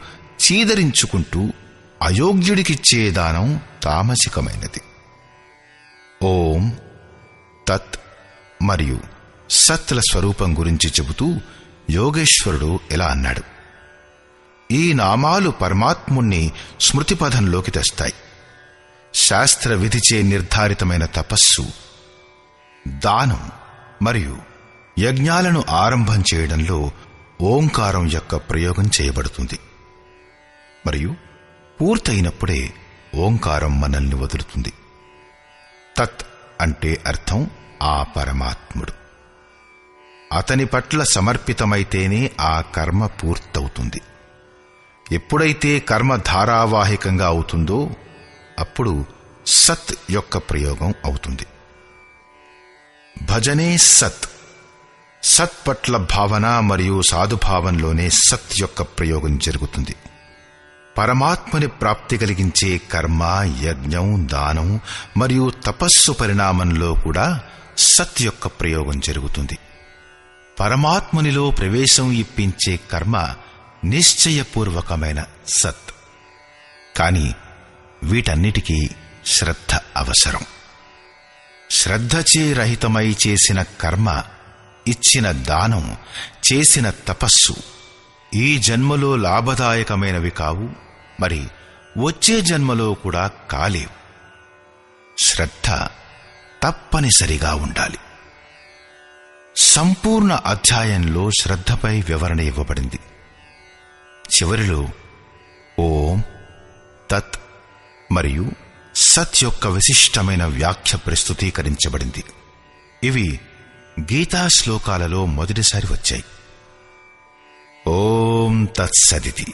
చీదరించుకుంటూ అయోగ్యుడికిచ్చే దానం తామసికమైనది. ఓం, తత్ మరియు సత్ల స్వరూపం గురించి చెబుతూ యోగేశ్వరుడు ఇలా అన్నాడు: ఈ నామాలు పరమాత్ముణ్ణి స్మృతిపథంలోకి తెస్తాయి. శాస్త్ర విధిచే నిర్ధారితమైన తపస్సు, దానం మరియు యజ్ఞాలను ఆరంభం చేయడంలో ఓంకారం యొక్క ప్రయోగం చేయబడుతుంది. మరియు పూర్తయినప్పుడే ఓంకారం మనల్ని వదులుతుంది. తత్ అంటే అర్థం ఆ పరమాత్ముడు. అతని పట్ల సమర్పితమైతేనే ఆ కర్మ పూర్తవుతుంది. ఎప్పుడైతే కర్మ ధారావాహికంగా అవుతుందో అప్పుడు సత్ యొక్క ప్రయోగం అవుతుంది. భజనే సత్. సత్ పట్ల భావన మరియు సాధుభావంలోనే సత్ యొక్క ప్రయోగం జరుగుతుంది. పరమాత్మని ప్రాప్తి కలిగించే కర్మ, యజ్ఞం, దానం మరియు తపస్సు పరిణామంలో కూడా సత్ యొక్క ప్రయోగం జరుగుతుంది. పరమాత్మునిలో ప్రవేశం ఇప్పించే కర్మ నిశ్చయపూర్వకమైన సత్. కాని వీటన్నిటికీ శ్రద్ధ అవసరం. శ్రద్ధచే రహితమై చేసిన కర్మ, ఇచ్చిన దానం, చేసిన తపస్సు ఈ జన్మలో లాభదాయకమైనవి కావు, మరి వచ్చే జన్మలో కూడా కాలేవు. శ్రద్ధ తప్పనిసరిగా ఉండాలి. సంపూర్ణ అధ్యాయంలో శ్రద్ధపై వివరణ ఇవ్వబడింది. చివరిలో ఓం, తత్ మరియు సత్ యొక్క విశిష్టమైన వ్యాఖ్య ప్రస్తుతీకరించబడింది. ఇవి గీతా శ్లోకాలలో మొదటిసారి వచ్చాయి. ఓం తత్సదితి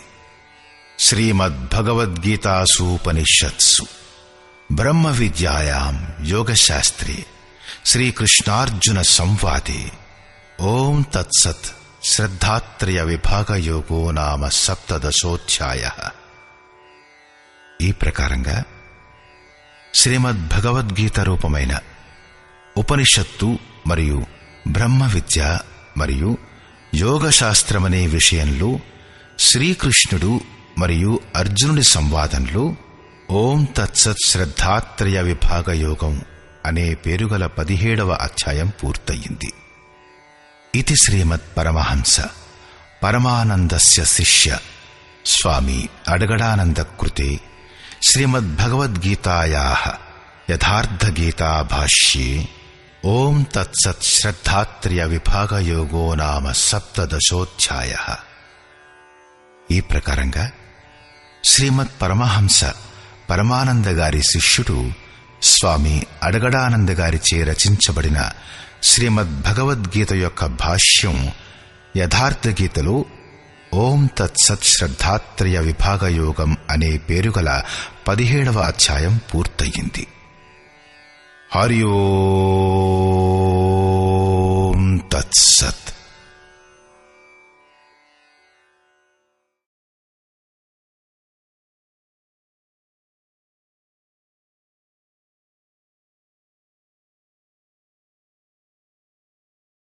శ్రీమద్భగవద్గీతాసూపనిషత్సు బ్రహ్మ విద్యాయాం యోగశాస్త్రే శ్రీకృష్ణార్జున సంవాదే ఓం తత్సత్ శ్రద్ధాత్రయ విభాగయోగో నామ సప్తదశోధ్యాయః. ఈ ప్రకారంగా శ్రీమద్భగవద్గీత రూపమైన ఉపనిషత్తు మరియు బ్రహ్మ విద్య మరియు యోగశాస్త్రమనే విషయంలో శ్రీకృష్ణుడు మరియు అర్జునుడి సంవాదంలో ఓం తత్సత్ శ్రద్ధాత్రయ విభాగయోగం అనే పేరుగల 17వ అధ్యాయం పూర్తయింది. ఇది శ్రీమద్ పరమహంస పరమానందస్య శిష్య స్వామి అడగడానంద కృతే श्रीमद्भगवद्गीतायाः यथार्थगीताभाष्ये ఓం తత్సత్ శ్రద్ధాత్రయ విభాగయోగో నామ సప్తదశోధ్యాయః. ఈ ప్రకారంగా శ్రీమద్ పరమహంస పరమానంద గారి శిష్యుడు స్వామి అడగడానంద గారిచే రచించబడిన శ్రీమద్ భగవద్గీత యొక్క భాష్యం యథార్థగీతలో ఓం తత్సత్ శ్రద్ధాత్రయ విభాగయోగం అనే పేరుగల 17వ అధ్యాయం పూర్తయింది. హరి ఓం.